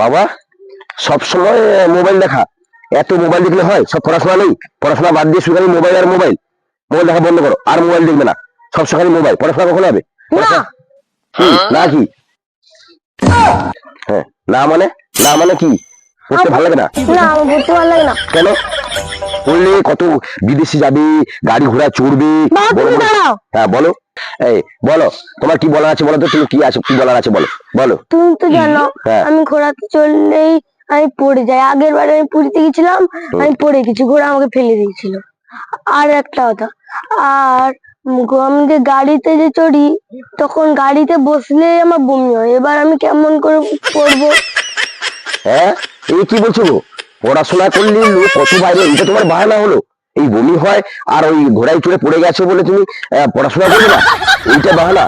বাবা সবসময় মোবাইল দেখা, এত মোবাইল দেখলে হয়? সব পড়াশোনা নেই? পড়াশোনা বাদ দিয়ে শুধু মোবাইল আর মোবাইল, মোবাইল দেখা বন্ধ করো, আর মোবাইল দেখবে না। সব সকালে মোবাইল, পড়াশোনা কখন হবে? না কি? হ্যাঁ না মানে? না মানে কি? পড়তে ভালো লাগে না? না আমার পড়তে ভালো লাগে না। কেন? পড়লে কত বিদেশে যাবে, গাড়ি ঘোড়া চড়বে। হ্যাঁ বলো, এই বলো তোমার কি বলার আছে বলো তো, তুমি কি আছে কি বলার আছে বলো বলো। তুমি তো জানো আমি ঘোড়াতে চললেই আমি পড়ে যাই। আগের বারে আমি পুরীতে গেছিলাম, আমি পড়ে গেছি, ঘোড়া আমাকে ফেলে দিয়েছিল। আর একটা কথা, আর আমি যে গাড়িতে যে চড়ি তখন গাড়িতে বসলে আমার বমি হয়। এবার আমি কেমন করে পড়বো? হ্যাঁ এই কি বলছো গো? পড়াশোনা করলে কত বাইরে, এটা তোমার বাহানা হলো? এই বমি হয় আর ওই ঘোড়ায় চড়ে পড়ে গেছো বলে তুমি পড়াশোনা করবে না, এইটা বাহানা?